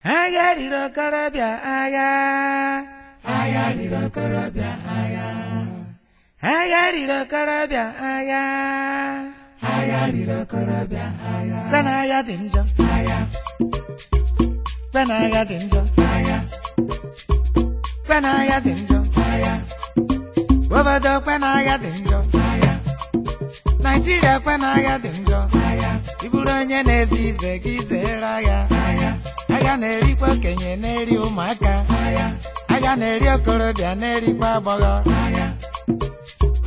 Aya riro korobia aya. Aya riro korobia aya. Aya riro korobia aya. Aya riro korobia aya. Benaya dinjo aya. Benaya dinjo aya. Benaya dinjo aya. Wabado benaya dinjo aya. Nigeria benaya dinjo aya. Iburonye nezize gizera ya aya. Aya na-erikwa okenye na-eri ụmụaka aya na-eri okorobịa na-erikwa agbọghọ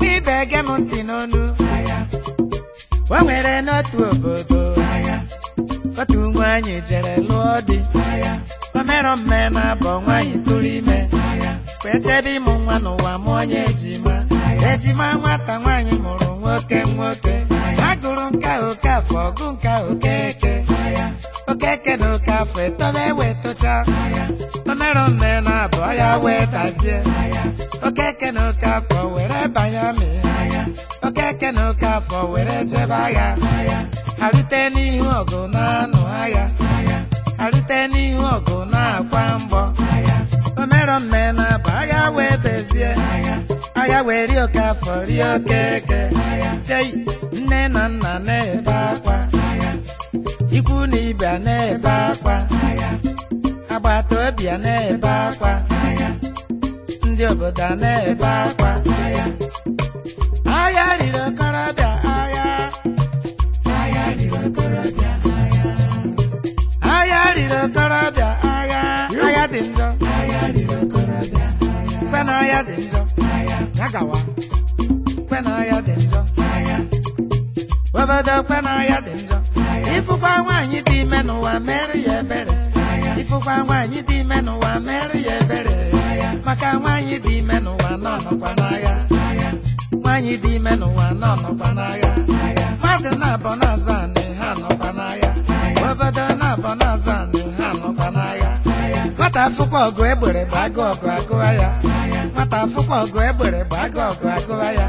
ibe gem ntị n'onu o nwere n'otu obodo otu nwaanyị jere lụọ di o mere mme na-abọ nwaanyị tụrụ ime wee chebe ịmụ nwa n'ụwa mụọ onye ejima nwata nwaanyị mụrụ nwoke ha gụrụ nka okafọ ọgụ nka okeke okeke na okafọ etola ewetocha o mere mme na-abọ ya wee dazie okeke na okafọ were banye amị okeke na okafọ were jebe agha arute n'ihu ọgụ na-anụ agha arute n'ihu ọgụ na-akwa mgbọ o mere mme na-abọ agha wee bezie agha wee rie okafọ rie okeke chei nne na nna na-ebe akwa ikwu na ibe na-ebe akwa agbata obi na-ebe akwa ndị obodo na-ebe akwa aya riri okorobịa aya aya riri okorobịa aya riri okorobịa aya aya dị njọ aya riri okorobịa kwena aya dị njọ ya gawa kwena aya dị njọ obodo kwena aya dị njọ ifụkwa nwaanyị dị ime n'ụwa mere ya ebere ifụkwa nwaanyị dị ime n'ụwa mere ya ebere maka nwaanyị dị ime n'ụwa nọnọkwa n'agha nwaanyị dị ime n'ụwa nọnọkwa n'agha mmadụ na-abọ n'azụ anị ha nọkwa n'agha obodo na-abọ n'azụ anị ha nọkwa n'agha nwata afụkwa ọgụ egbere bụ agụ ọgụ agụwa ya nwata afụkwa ọgụ egbere bụ agụ ọgụ agụwa ya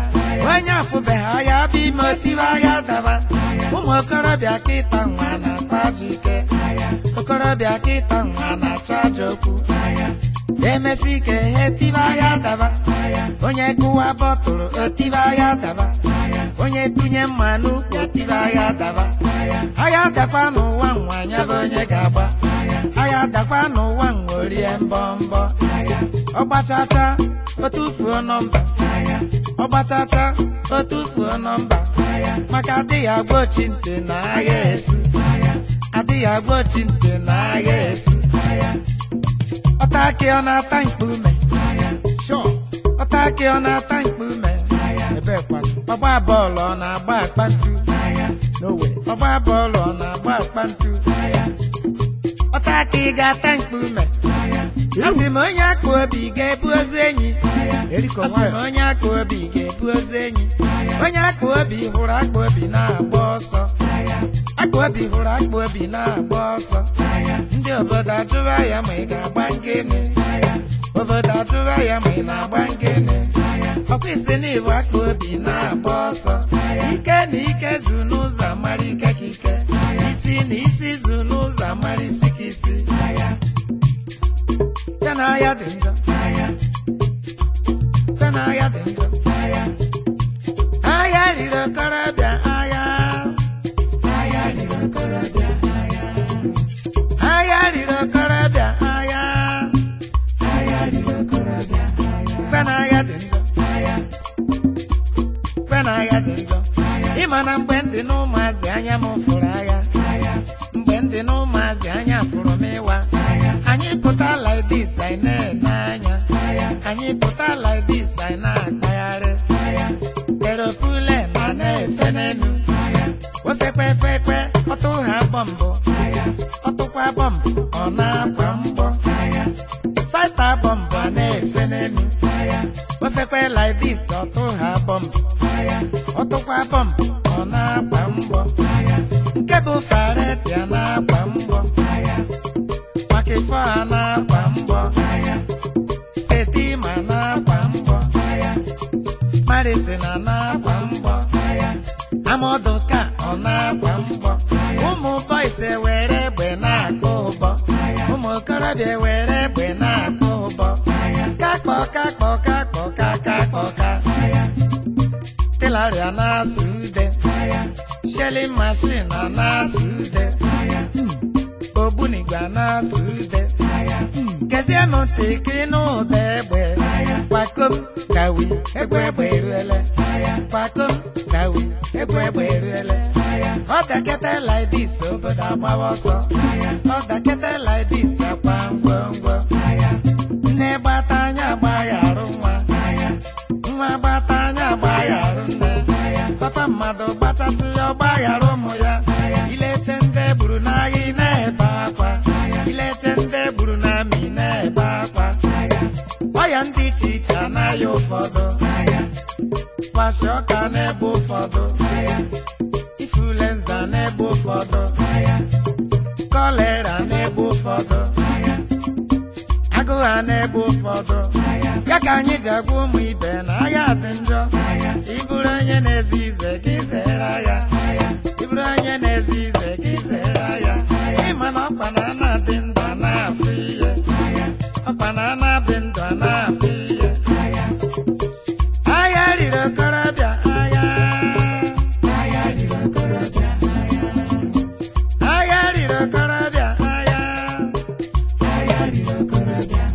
onye afụbeghị agha bụ ime otiwe agha daba ụmụ okorobịa kịta nwa na-akpa ajọ ike okorobịa kịta nwa na-achọ ajọ okwu emesi ike he tibe agha daba onye kụwa bọtụrụ otibe agha daba onye tụnye mma n'ukwu otibe agha daba agha dakwa n'ụwa nwa anya bụ onye ga-agba agha dakwa n'ụwa nwa orie mbọ ọgbachacha otufuo nọmba ọgbachacha otufuo nọmba maka adịghị agba ochi ntị na agha esu adịghị agba ochi ntị na agha esu ọta akị ọ na-ata mkpume ọta akị ọ na-ata mkpume ọgba bọọlụ ọ na-agba akpantu ọgba bọọlụ ọ na-agba akpantu ọta akị ga-ata mkpume asị m onye akụ obi ga-ebu ozu enyi asị m onye akụ obi ga-ebu ozu enyi onye akụ obi hụrụ akụ obi na-agba ọsọ akụ obi hụrụ akụ obi na-agba ọsọ ndị obodo ajụwa ya ma ị ga-agba ngene obodo ajụwa ya ma ị na-agba ngene ọkwa isi n'ibu akụ obi na-agba ọsọ ike na ike zu n'ụzọ amara ike ka ike isi na isi zu n'ụzọ amara isi ka isi kwena aya dị njọ kwena aya dị njọ aya riri okorobịa aya aya riri okorobịa aya riri okorobịa aya aya riri okorobịa kwena aya dị njọ kwena aya dị njọ ịma na mgbe ndị na ụmụazị anya m fụrụ agha mgbe ndị na ụmụazị anya fụrụ m ịwa anyị pụta like this anyị na-ene anya anyị pụta like this anyị na-akpagharị eropule ma na-efe n'elu ofekpefekpe ọtụ ha bọmbụ ọtụkwa bọmbụ ọ na-akwa mgbọ fata bọmbụ a na-efe n'elu ofekpe like this ọtụ ha bọmbụ ọtụkwa bọmbụ ọ na-akwa mgbọ nke bụ faretia na-akwa mgbọ maka ifo ha na-akwa mgbọ setima na-akwa mgbọ maritina na-akwa mgbọ amọdụka ọ na-akwa mgbọ ụmụ bọysi were egbe na-akpọ ụbọ ụmụ bịa were egbe na-akpọ ụbọ kakpọ kakpọ kakpọ kakakpọ ka tilaria na-asụ ude shelling machine na-asụ ude ogbunigwe na-asụ ude kezienụ ntịkị n'ụda egbe kwakom kawi egbe egbe eruele kwakom kawi egbe egbe eruele ọ dakete like this obodo agbawa ọsọ ọ dakete like this akwa ngwongwo nne gbata anya agba ya arụ nwa gbata anya agba ya arụ nne papa mmadụ gbachasị ya ọgba ya arụ ụmụ ya ileche ndị gburu n'agha ị na-ebe akwa ileche ndị gburu n'amị na-ebe akwa ọya ndị iche iche anaghị ụfọdụ kwashi ọka na-ebe ụfọdụ influenza na-ebe ụfọdụ kolera na-ebe ụfọdụ agụụ ha na-ebe ụfọdụ ya ka anyị ji agwa ụmụ ibe na agha dị njọ ịbụrụ onye na-ezi ize gị zere agha ịbụrụ onye na-ezi ize gị zere agha ịma na ọkpa na ana-adị ndụ a na-afụ ihe ọkpa na ana-adị ndụ a na-afụ ihe agha riri okorobịa agha riri okorobịa agha riri okorobịa agha riri okorobịa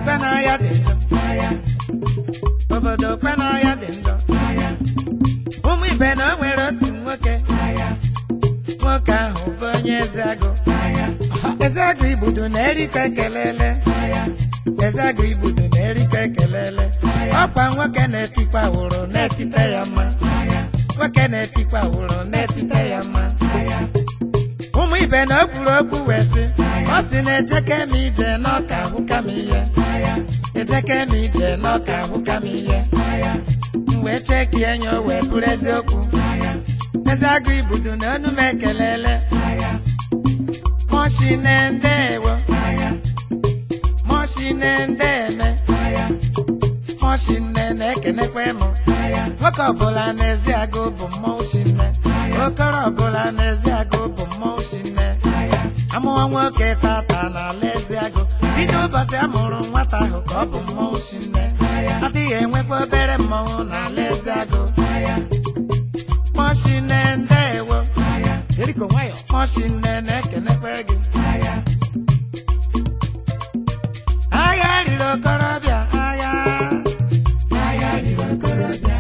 kwe na agha dị njọ obodo kwe na agha dị njọ ụmụ ibe na o nwere otu nwoke ahụ bụ onye Ezeagụ Ezeagụ Igbudu na-erikọ ekelele Ezeagụ Igbudu na-erikọ ekelele ọkwa nwoke na-etikwa wụrụ na-etite ya mma nwoke na-etikwa wụrụ na-etite ya mma ụmụ ibe na o kwuru okwu wee sị ọ sị na ejeke m ije n'ọka ahụka m ihe ejeke m ije n'ọka ahụka m ihe wee cheki enyo wee bụrụ eziokwu Ezeagụ Igbudu na onu m ekelele moshine ndewo moshine ndeme moshine na-ekenekwe m nwoke ọbụla na Ezeagụ bụ mmọnwụ shinne okoro ọbụla na Ezeagụ bụ mmọnwụ shinne amụọ nwoke tata n'ala Ezeagụ bido ụbọchị amụrụ nwata ahụ ka ọ bụ mmọnwụ shinne adịghị enwekwa obere mmọnwụ n'ala Ezeagụ moshine ndewo moshine na-ekenekwe gị agha riri okorobịa agha riri okorobịa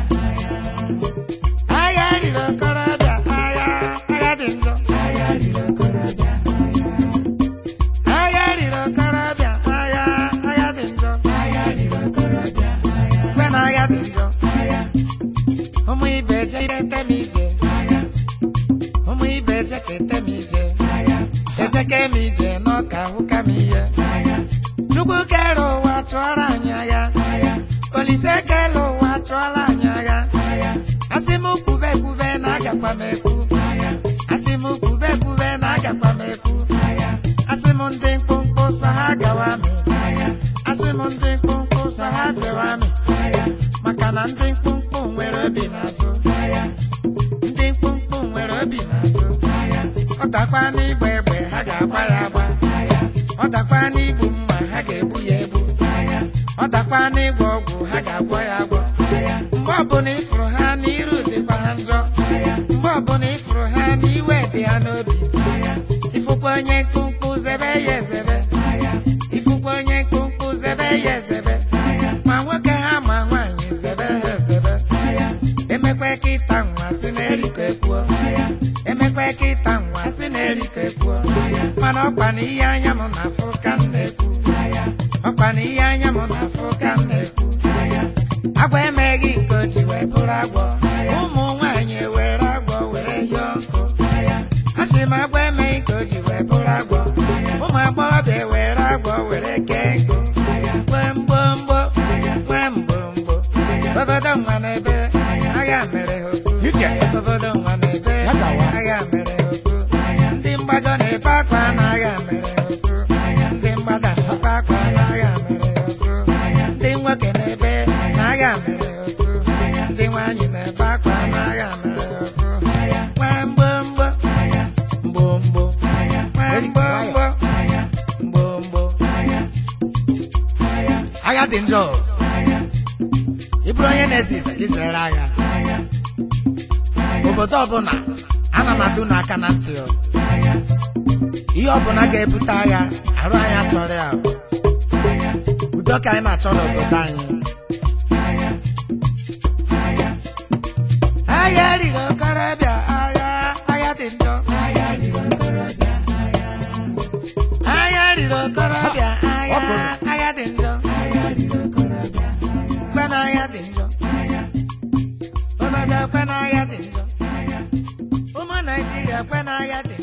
agha riri okorobịa agha dị njọ agha riri okorobịa agha riri okorobịa agha dị njọ agha riri okorobịa kwe na agha dị njọ ụmụ ibe ejekete m ije ụmụ ibe ejekete m ije ejeke m ije n'ọka ahụka m ihe Chukwu kere ụwa chụọrọ anyị agha Olise kere ụwa chụọrọ anyị agha asị m kwube kwube na agakwa m ekwu asị m kwube kwube na agakwa m ekwu asị m ndị mkpụmkpụ sọ ha gawa amị asị m ndị mkpụmkpụ sọ ha jewa amị maka na ndị mkpụmkpụ nwere obi n'azụ ndị mkpụmkpụ nwere obi n'azụ ọ dakwa n'igba egbe ha ga-agba ya agba ọ dakwa n'igbu mma ha ga-egbu ya egbu ọ dakwa n'ịgwọ ọgwụ ha ga-agwọ ya agwọ mgbe ọbụla ịfụrụ ha n'iru dịkwa ha njọ mgbe ọbụla ịfụrụ ha n'iwe dị ha n'obi ịfụkwa onye mkpụmkpụ zebe ya ezebe ịfụkwa onye mkpụmkpụ zebe ya ezebe ma nwoke ha ma nwaanyị zebe ha ezebe emekwe ka ịta nwa si na-erikọ ekwuo emekwe ka ịta nwa si na-erikọ ekwuo mana ọkwa na ihe anya m na-afụ ka m na-ekwu ọkwa na ihe anya m na-afụ ka m na-ekwu agwọ emeghị nke o ji wee bụrụ agwọ ụmụ nwaanyị were agwọ were hie ọkụ asị m agwọ emeghị ka o ji wee bụrụ agwọ ụmụ agbọghọbịa were agwọ were kee nkụ nwee mgbomgbo nwee mgbomgbo obodo nwa n'ebe agha mere ha okwu obodo nwa n'ebe agha mere ha okwu ndị mgbado na-ebe akwa na agha mere ha okwu ndị mgbada na-ebe akwa na agha mere ha okwu ndị nwoke na-ebe na agha mere ha okwu ndị nwaanyị na-ebe akwa na agha mere ha okwu nwee mgbomgbo mgbomgbo nwee mgbomgbo mgbomgbo dị njọ ịbụrụ onye na-ezi izere agha obodo ọbụla ana m adụ n'aka na ntị ihe ọbụla ga-ebute agha arụ anyị achọrọ ya udo ka anyị na-achọ n'obodo anyị agha riri okorobịa agha dị njọ agha riri okorobịa agha dị njọ kwena agha dị njọ obodo kwena agha dị njọ ụmụ Naịjirịa kwena agha dị njọ